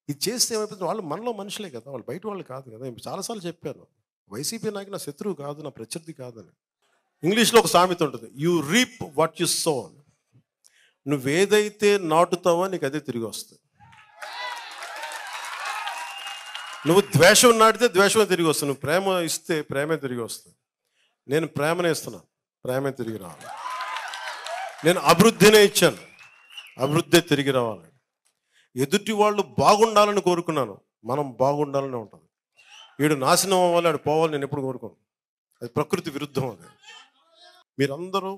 ఇది చేస్తే ఏమైపోతుంది, వాళ్ళు మనలో మనుషులే కదా, వాళ్ళు బయట వాళ్ళు కాదు కదా. నేను చాలాసార్లు చెప్పాను, వైసీపీ నాయకు నా శత్రువు కాదు, నా ప్రత్యర్థి కాదని. ఇంగ్లీష్లో ఒక సామెత ఉంటుంది, you reap what you sow. నువ్వేదైతే నాటుతావో నీకు అదే తిరిగి వస్తుంది. నువ్వు ద్వేషం నాటితే ద్వేషమే తిరిగి వస్తుంది, నువ్వు ప్రేమ ఇస్తే ప్రేమే తిరిగి వస్తుంది. నేను ప్రేమనే ఇస్తున్నాను, ప్రేమే తిరిగి రావాలి. నేను అభివృద్ధినే ఇచ్చాను, అభివృద్ధి తిరిగి రావాలి. ఎదుటి వాళ్ళు బాగుండాలని కోరుకున్నాను, మనం బాగుండాలని ఉంటుంది. వీడు నాశనం అవ్వాలి, ఆడు పోవాలి నేను ఎప్పుడు కోరుకోను. అది ప్రకృతి విరుద్ధం. అది మీరందరూ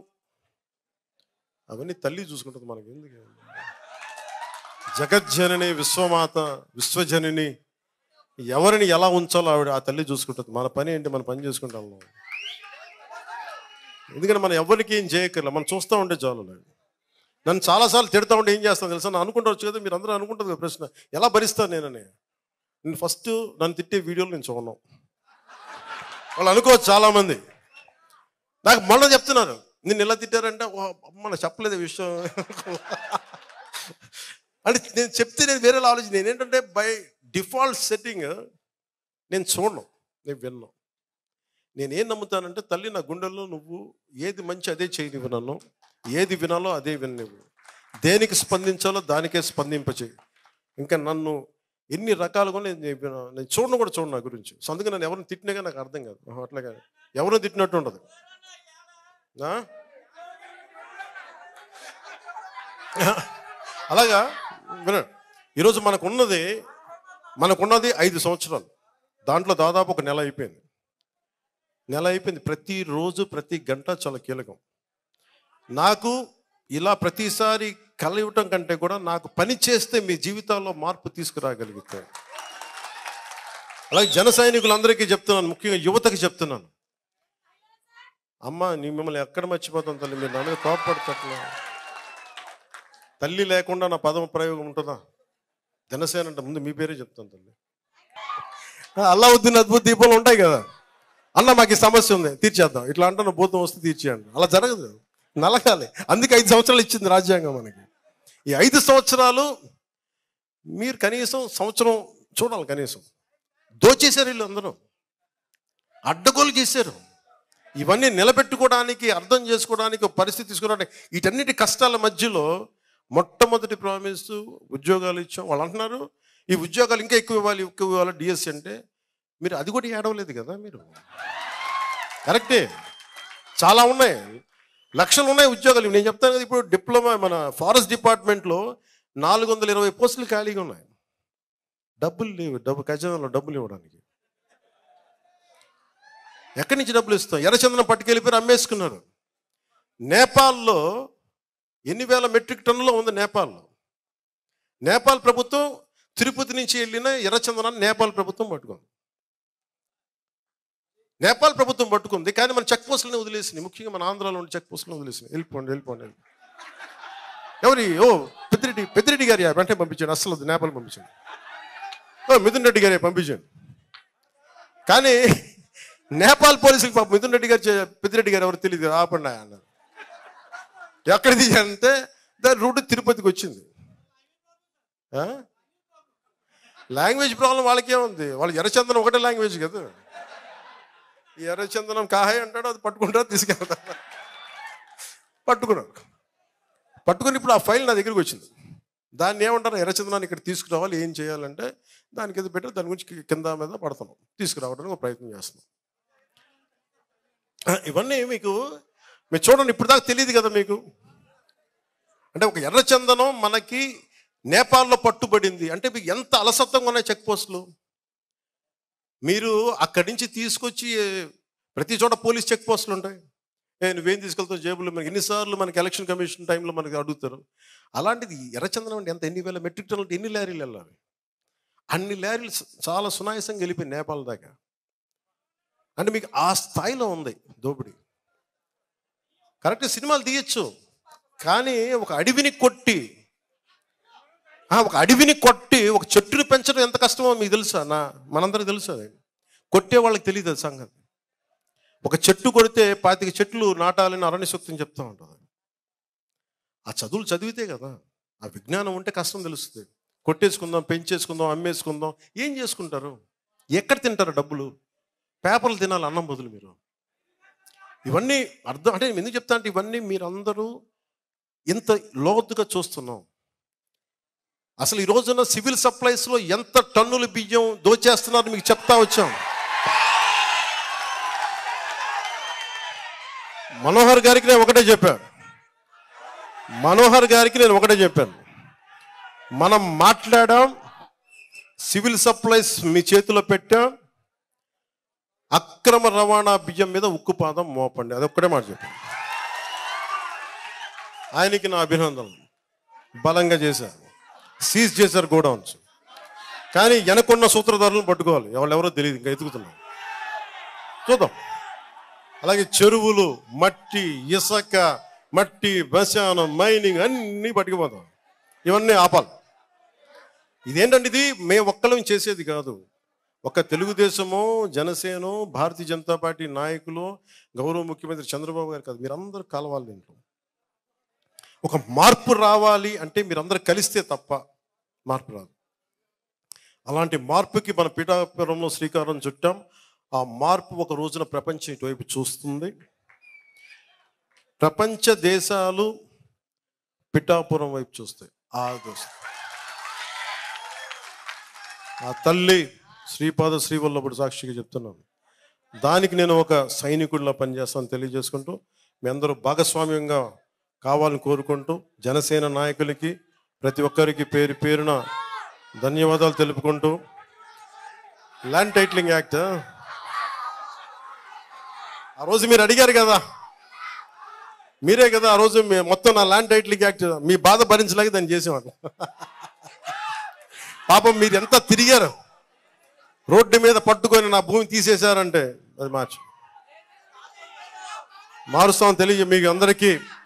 అవన్నీ తల్లి చూసుకుంటుంది, మనకి ఎందుకు? జగజ్జనని, విశ్వమాత, విశ్వజనని, ఎవరిని ఎలా ఉంచాలో ఆవిడ ఆ తల్లి చూసుకుంటుంది. మన పని ఏంటి, మన పని చేసుకుంటాం. ఎందుకంటే మనం ఎవరికి ఏం చేయక్కర్లే, మనం చూస్తూ ఉంటే చాలు. నన్ను చాలాసార్లు తిడతా ఉంటే ఏం చేస్తాను తెలుసా? నన్ను అనుకుంటావచ్చు కదా, మీరు అందరూ అనుకుంటుంది కదా ప్రశ్న, ఎలా భరిస్తాను నేనని. నేను ఫస్ట్ నన్ను తిట్టే వీడియోలు నేను చూడను. వాళ్ళు అనుకోవచ్చు చాలామంది, నాకు మొన్న చెప్తున్నారు నిన్ను ఎలా తిట్టారంటే, అమ్మ చెప్పలేదు విషయం అంటే నేను చెప్తే నేను వేరేలా ఆలోచన. నేనేంటంటే బై డిఫాల్ట్ సెట్టింగ్ నేను చూడను, నేను విన్నాను. నేనేం నమ్ముతానంటే, తల్లి నా గుండెల్లో నువ్వు ఏది మంచి అదే చేయనివ్వు, నన్ను ఏది వినాలో అదే విననివ్వు, దేనికి స్పందించాలో దానికే స్పందింపచేయి. ఇంకా నన్ను ఎన్ని రకాలుగా నేను చూడను కూడా చూడను నా గురించి. సో అందుకే నన్ను ఎవరిని తిట్టినాగా నాకు అర్థం కాదు. అట్లాగా ఎవరిని తిట్టినట్టు ఉండదు. అలాగా వినండి, ఈరోజు మనకున్నది 5 సంవత్సరాలు. దాంట్లో దాదాపు ఒక నెల అయిపోయింది. ప్రతిరోజు ప్రతి గంట చాలా కీలకం. నాకు ఇలా ప్రతిసారి కలవటం కంటే కూడా నాకు పని చేస్తే మీ జీవితాల్లో మార్పు తీసుకురాగలుగుతాను. అలాగే జన సైనికులందరికీ చెప్తున్నాను, ముఖ్యంగా యువతకి చెప్తున్నాను, అమ్మ నీ మిమ్మల్ని ఎక్కడ మర్చిపోతాను తల్లి, మీరు నా మీద కోపపడతట్లా. తల్లి లేకుండా నా పదం ప్రయోగం ఉంటుందా? జనసేన అంటే ముందు మీ పేరే చెప్తాను తల్లి. అల్లావుద్దీన్ అద్భుత దీపాలు ఉంటాయి కదా, అన్న మాకు ఈ సమస్య ఉంది తీర్చేద్దాం, ఇట్లా అంటున్న భూతం వస్తే తీర్చేయండి. అలా జరగదు, నలగాలి. అందుకే 5 సంవత్సరాలు ఇచ్చింది రాజ్యాంగం మనకి. ఈ 5 సంవత్సరాలు మీరు కనీసం సంవత్సరం చూడాలి. కనీసం దోచేశారు వీళ్ళు, అందరూ అడ్డగోలు చేశారు. ఇవన్నీ నిలబెట్టుకోవడానికి, అర్థం చేసుకోవడానికి, పరిస్థితి తీసుకోవడానికి, వీటన్నిటి కష్టాల మధ్యలో మొట్టమొదటి ప్రామిస్ ఉద్యోగాలు ఇచ్చాం. వాళ్ళు అంటున్నారు ఈ ఉద్యోగాలు ఇంకా ఎక్కువ ఇవ్వాలి డిఎస్సి అంటే. మీరు అది కూడా ఏడవలేదు కదా మీరు. కరెక్టే, చాలా ఉన్నాయి, లక్షలు ఉన్నాయి ఉద్యోగాలు. నేను చెప్తాను కదా, ఇప్పుడు డిప్లొమా మన ఫారెస్ట్ డిపార్ట్మెంట్లో 420 పోస్టులు ఖాళీగా ఉన్నాయి. డబ్బులు లేవు, ఖజానాలో డబ్బులు ఇవ్వడానికి. ఎక్కడి నుంచి డబ్బులు ఇస్తాం? ఎర్రచందనం పట్టుకెళ్ళిపోయి అమ్మేసుకున్నారు. నేపాల్లో ఎన్ని వేల మెట్రిక్ టన్నులో ఉంది నేపాల్లో. నేపాల్ ప్రభుత్వం తిరుపతి నుంచి వెళ్ళిన ఎర్రచందనాన్ని నేపాల్ ప్రభుత్వం పట్టుకుంది. కానీ మన చెక్ పోస్టులను వదిలేసినాయి. ముఖ్యంగా మన ఆంధ్రాలో ఉండే చెక్ పోస్టులను వదిలేసినాయి. వెళ్ళిపోండి. పెద్దిరెడ్డి గారి వెంటనే పంపించండి, అస్సలు నేపాల్ పంపించండి. మిథున్ రెడ్డి గారి పంపించండి. కానీ నేపాల్ పోలీసులకు పాప మిథున్ రెడ్డి గారు, పెద్దిరెడ్డి గారు ఎవరు తెలియదు, ఆపండి అన్నారు. ఎక్కడ తీయాలంటే దాని రూట్ తిరుపతికి వచ్చింది. లాంగ్వేజ్ ప్రాబ్లం వాళ్ళకేముంది, వాళ్ళు ఎర్రచందనం ఒకటే లాంగ్వేజ్ కదా. ఈ ఎర్రచందనం కాహాయ్ అంటాడు, అది పట్టుకుంటారు, తీసుకెళ్తారు. పట్టుకుని ఇప్పుడు ఆ ఫైల్ నా దగ్గరికి వచ్చింది. దాన్ని ఏమంటారు, ఎర్రచందనాన్ని ఇక్కడ తీసుకురావాలి, ఏం చేయాలంటే దానికి ఏదో పెట్టి దాని గురించి కింద మీద పడుతున్నాం, తీసుకురావడానికి ఒక ప్రయత్నం చేస్తున్నాం. ఇవన్నీ మీకు మీరు చూడండి, ఇప్పుడు దాకా తెలియదు కదా మీకు. అంటే ఒక ఎర్రచందనం మనకి నేపాల్లో పట్టుబడింది అంటే మీకు ఎంత అలసత్వంగా ఉన్నాయి చెక్ పోస్టులు. మీరు అక్కడి నుంచి తీసుకొచ్చి ప్రతి చోట పోలీస్ చెక్ పోస్టులు ఉంటాయి. నువ్వేం తీసుకెళ్తావు జేబులో, మనకి ఎన్నిసార్లు మనకి ఎలక్షన్ కమిషన్ టైంలో మనకి అడుగుతారు. అలాంటిది ఎర్రచందనం అంటే ఎన్ని వేల మెట్రిక్ టన్నులు, ఎన్ని లారీలు వెళ్ళాలి. అన్ని లారీలు చాలా సునాయాసంగా వెళ్ళిపోయి నేపాల్ దాకా. అంటే మీకు ఆ స్థాయిలో ఉంది దోపిడీ. కరెక్ట్, సినిమాలు తీయచ్చు, కానీ ఒక అడవిని కొట్టి ఒక చెట్టుని పెంచడం ఎంత కష్టమో మీకు తెలుసా? మనందరికీ తెలుసు. అది కొట్టే వాళ్ళకి తెలియదు అది సంగతి. ఒక చెట్టు కొడితే 25 చెట్లు నాటాలని అరణ్య సూక్తం చెప్తూ ఉంటుంది. ఆ చదువులు చదివితే కదా, ఆ విజ్ఞానం ఉంటే కష్టం తెలుస్తుంది. కొట్టేసుకుందాం, పెంచేసుకుందాం, అమ్మేసుకుందాం. ఏం చేసుకుంటారు? ఎక్కడ తింటారు డబ్బులు? పేపర్లు తినాలి అన్నం బదులు మీరు. ఇవన్నీ అర్థం అంటే నేను ఎందుకు చెప్తా అంటే ఇవన్నీ మీరందరూ ఇంత లోతుగా చూస్తున్నాం. అసలు ఈ రోజున సివిల్ సప్లైస్లో ఎంత టన్నుల బియ్యం దోచేస్తున్నారు మీకు చెప్తా వచ్చాం. మనోహర్ గారికి నేను ఒకటే చెప్పాను. మనం మాట్లాడాం, సివిల్ సప్లైస్ మీ చేతిలో పెట్టాం, అక్రమ రవాణా బియ్యం మీద ఉక్కుపాదం మోపండి. అదొక్కటే మాట చెప్పాను. ఆయనకి నా అభినందనలు. బలంగా చేశారు, సీజ్ చేశారు గోడౌన్స్. కానీ వెనకున్న సూత్రధారులను పట్టుకోవాలి, ఎవరెవరో తెలియదు, ఇంకా ఎతుకుతున్నాం, చూద్దాం. అలాగే చెరువులు, మట్టి, ఇసుక, మట్టి, శ్మశానం, మైనింగ్ అన్నీ పట్టుకుపోతాం. ఇవన్నీ ఆపాలి. ఇదేంటంటే ఇది మేము ఒక్కలం చేసేది కాదు. ఒక తెలుగుదేశమో, జనసేనో, భారతీయ జనతా పార్టీ నాయకులు, గౌరవ ముఖ్యమంత్రి చంద్రబాబు గారు కాదు, మీరందరూ కలవాలి. దీంట్లో ఒక మార్పు రావాలి అంటే మీరందరూ కలిస్తే తప్ప మార్పు రాదు. అలాంటి మార్పుకి మన పిఠాపురంలో శ్రీకారం చుట్టాం. ఆ మార్పు ఒక రోజున ప్రపంచం ఇటువైపు చూస్తుంది. ప్రపంచ దేశాలు పిఠాపురం వైపు చూస్తాయి. ఆ తల్లి శ్రీపాద శ్రీవల్లభుడు సాక్షిగా చెప్తున్నాను. దానికి నేను ఒక సైనికుడిలా పనిచేస్తాను తెలియజేసుకుంటూ, మీ అందరూ భాగస్వామ్యంగా కావాలని కోరుకుంటూ, జనసేన నాయకులకి ప్రతి ఒక్కరికి పేరు పేరున ధన్యవాదాలు తెలుపుకుంటూ, ల్యాండ్ టైటిలింగ్ యాక్ట్ ఆ రోజు మీరు అడిగారు కదా, మీరే కదా ఆ రోజు మొత్తం నా ల్యాండ్ టైటిలింగ్ యాక్ట్ మీ బాధ భరించలేక దాన్ని చేసేవాడు. పాపం మీరు ఎంత తిరిగారు, రోడ్డు మీద పట్టుకొని నా భూమి తీసేశారంటే అది మారుస్తామని తెలియ మీకు అందరికీ